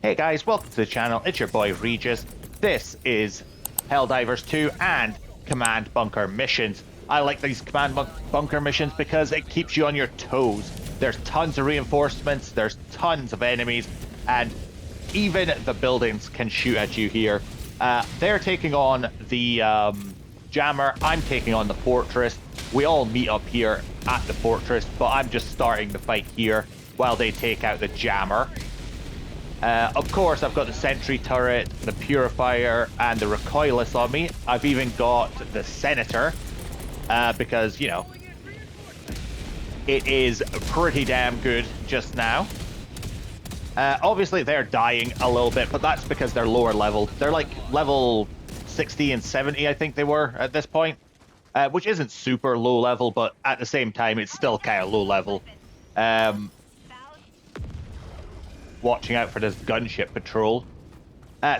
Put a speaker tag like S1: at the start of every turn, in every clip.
S1: Hey guys, welcome to the channel. It's your boy Regis. This is Helldivers 2 and Command Bunker missions. I like these Command Bunker missions because it keeps you on your toes. There's tons of reinforcements, there's tons of enemies, and even the buildings can shoot at you here. They're taking on the jammer, I'm taking on the fortress. We all meet up here at the fortress, but I'm just starting the fight here while they take out the jammer. Of course, I've got the sentry turret, the purifier, and the recoilless on me. I've even got the senator, because, you know, it is pretty damn good just now. Obviously, they're dying a little bit, but that's because they're lower leveled. They're like level 60 and 70, I think they were at this point, which isn't super low level, but at the same time, it's still kind of low level. Watching out for this gunship patrol.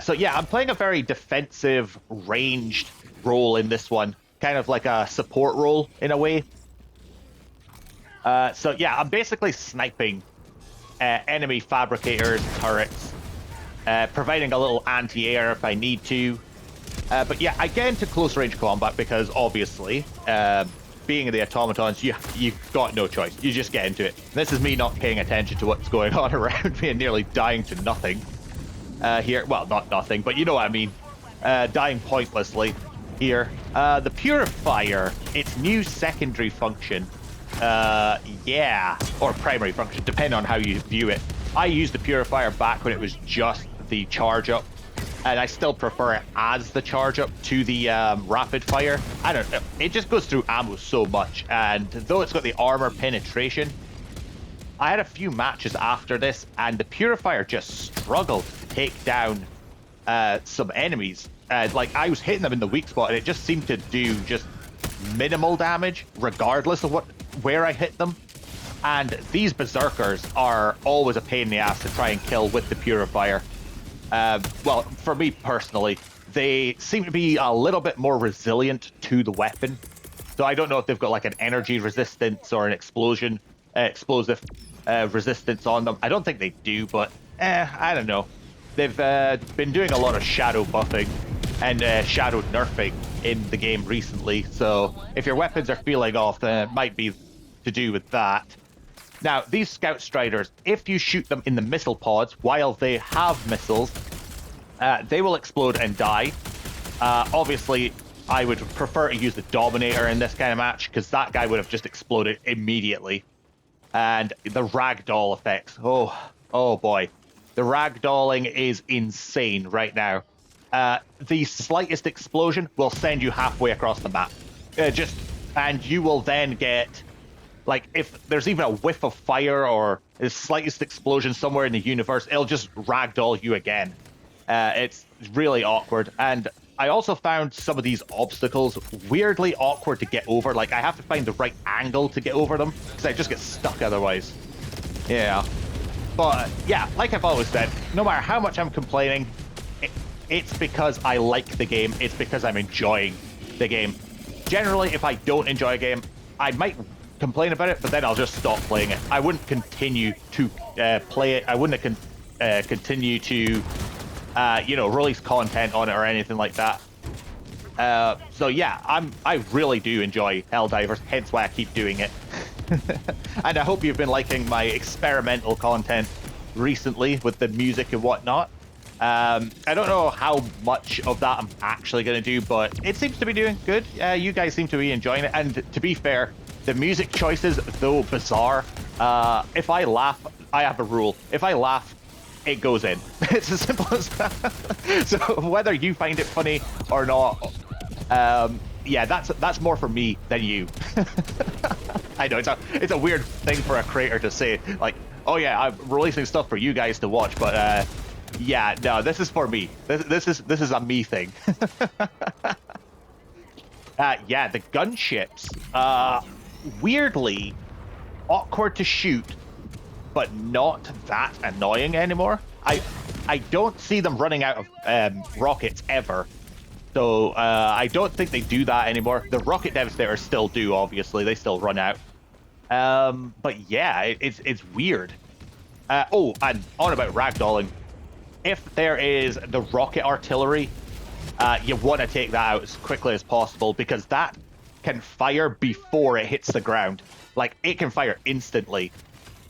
S1: So yeah, I'm playing a very defensive, ranged role in this one. Kind of like a support role, in a way. So yeah, I'm basically sniping enemy fabricators, turrets, providing a little anti-air if I need to. But yeah, I get into close-range combat because, obviously, being the automatons, you've got no choice. You just get into it. This is me not paying attention to what's going on around me and nearly dying to nothing here. Well, not nothing, but you know what I mean. Dying pointlessly here. The purifier, its new secondary function, yeah, or primary function, depending on how you view it. I used the purifier back when it was just the charge up, and I still prefer it as the charge up to the rapid fire. I don't know, it just goes through ammo so much, and though it's got the armor penetration, I had a few matches after this, and the purifier just struggled to take down some enemies. Like, I was hitting them in the weak spot, and it just seemed to do just minimal damage, regardless of where I hit them. And these berserkers are always a pain in the ass to try and kill with the purifier. Well, for me personally, they seem to be a little bit more resilient to the weapon. So I don't know if they've got like an energy resistance or an explosive resistance on them. I don't think they do, but I don't know. They've been doing a lot of shadow buffing and shadow nerfing in the game recently. So if your weapons are feeling off, then it might be to do with that. Now, these Scout Striders, if you shoot them in the missile pods while they have missiles, they will explode and die. Obviously, I would prefer to use the Dominator in this kind of match, because that guy would have just exploded immediately. And the ragdoll effects, oh boy. The ragdolling is insane right now. The slightest explosion will send you halfway across the map. And you will then get... Like, if there's even a whiff of fire or the slightest explosion somewhere in the universe, it'll just ragdoll you again. It's really awkward. And I also found some of these obstacles weirdly awkward to get over. Like, I have to find the right angle to get over them, because I just get stuck otherwise. Yeah. But, yeah, like I've always said, no matter how much I'm complaining, it's because I like the game. It's because I'm enjoying the game. Generally, if I don't enjoy a game, I might complain about it, but then I'll just stop playing it. I wouldn't continue to play it. I wouldn't continue to, you know, release content on it or anything like that. So yeah, I really do enjoy Helldivers, hence why I keep doing it. And I hope you've been liking my experimental content recently with the music and whatnot. I don't know how much of that I'm actually going to do, but it seems to be doing good. You guys seem to be enjoying it, and to be fair, the music choices, though bizarre, if I laugh, I have a rule. If I laugh, it goes in. It's as simple as that. So whether you find it funny or not, yeah, that's more for me than you. I know, it's a weird thing for a creator to say, like, oh yeah, I'm releasing stuff for you guys to watch, but yeah, no, this is for me. This is a me thing. Yeah, the gunships, weirdly awkward to shoot, but not that annoying anymore. I don't see them running out of rockets ever, so I don't think they do that anymore. The rocket devastators still do, obviously, they still run out. But yeah, it's weird. Oh, and on about ragdolling, if there is the rocket artillery, you want to take that out as quickly as possible, because that can fire before it hits the ground. Like, it can fire instantly.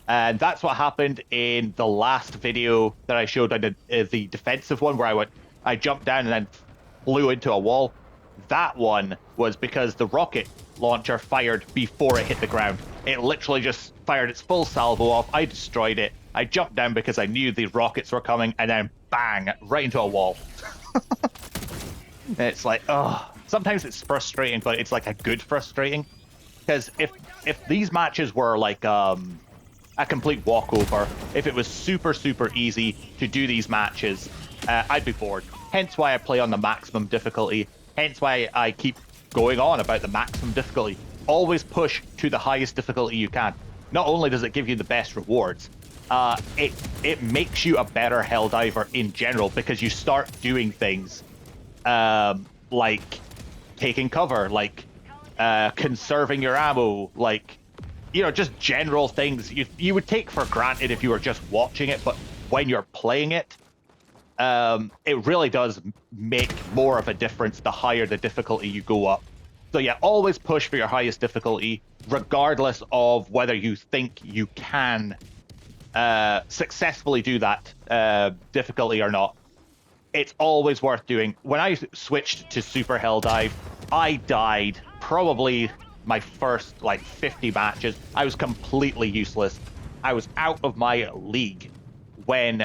S1: And that's what happened in the last video that I showed. I did the defensive one where I jumped down and then flew into a wall. That one was because the rocket launcher fired before it hit the ground. It literally just fired its full salvo off. I destroyed it. I jumped down because I knew the rockets were coming, and then bang, right into a wall. It's like, oh, sometimes it's frustrating, but it's like a good frustrating. Because if these matches were like a complete walkover, if it was super, super easy to do these matches, I'd be bored. Hence why I play on the maximum difficulty. Hence why I keep going on about the maximum difficulty. Always push to the highest difficulty you can. Not only does it give you the best rewards, it makes you a better Helldiver in general, because you start doing things like taking cover, like conserving your ammo, like, you know, just general things you would take for granted if you were just watching it, but when you're playing it, it really does make more of a difference the higher the difficulty you go up. So yeah, always push for your highest difficulty, regardless of whether you think you can successfully do that difficulty or not. It's always worth doing. When I switched to Super Helldive, I died probably my first like 50 matches. I was completely useless. I was out of my league when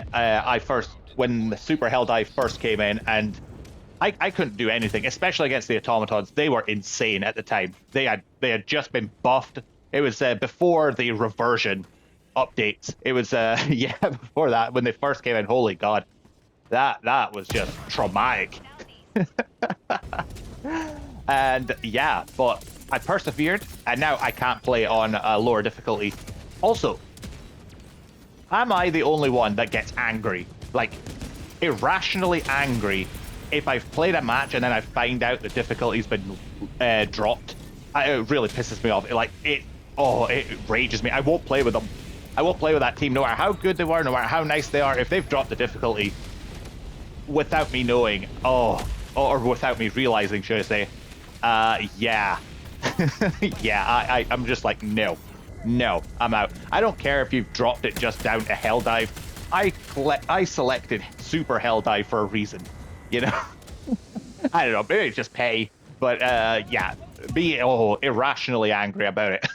S1: when the Super Helldive first came in, and I couldn't do anything, especially against the automatons. They were insane at the time. They had just been buffed. It was before the reversion updates. It was yeah, before that, when they first came in. Holy God, that was just traumatic. And yeah, but I persevered, and now I can't play on a lower difficulty. Also, am I the only one that gets angry, like irrationally angry, if I've played a match and then I find out the difficulty's been dropped? It really pisses me off. It rages me. I won't play with them. I won't play with that team, no matter how good they were, no matter how nice they are. If they've dropped the difficulty without me knowing, or without me realizing, should I say, yeah. Yeah, I'm just like, no, I'm out. I don't care if you've dropped it just down to Helldive. I selected Super Helldive for a reason, you know? I don't know, maybe it's just pay, but yeah, be irrationally angry about it.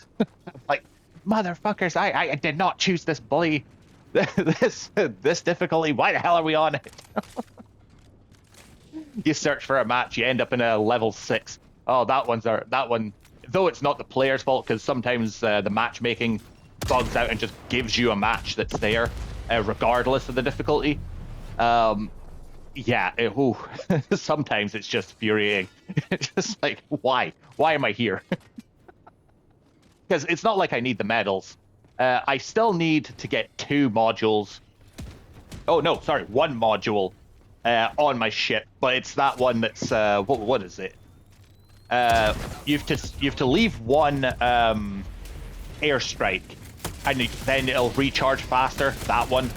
S1: Like, motherfuckers, I did not choose this bully, this difficulty. Why the hell are we on it? You search for a match, you end up in a level 6. Oh, that one, though it's not the player's fault, because sometimes the matchmaking bugs out and just gives you a match that's there, regardless of the difficulty. Yeah, sometimes it's just infuriating. It's just like, why am I here? Because it's not like I need the medals. I still need to get 2 modules. Oh no, sorry, 1 module on my ship, but it's that one that's what is it? You have to leave 1 airstrike, and then it'll recharge faster. That one,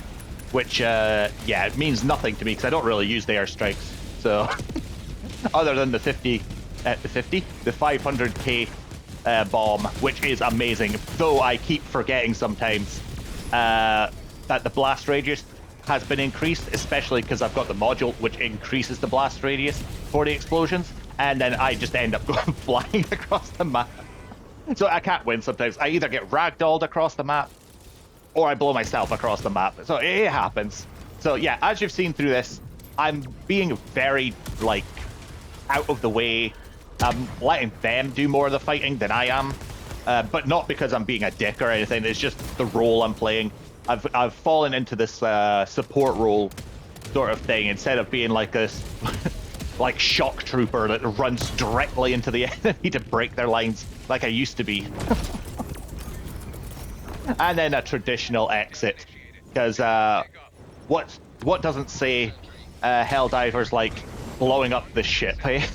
S1: which yeah, it means nothing to me because I don't really use the airstrikes. So other than the 500k bomb, which is amazing. Though I keep forgetting sometimes that the blast radius has been increased, especially because I've got the module which increases the blast radius for the explosions, and then I just end up going flying across the map. So I can't win sometimes. I either get ragdolled across the map, or I blow myself across the map. So it happens. So yeah, as you've seen through this, I'm being very, like, out of the way. I'm letting them do more of the fighting than I am. But not because I'm being a dick or anything. It's just the role I'm playing. I've fallen into this support role sort of thing, instead of being like this like shock trooper that runs directly into the enemy to break their lines like I used to be. And then a traditional exit, because what doesn't say Helldivers like blowing up the ship, eh?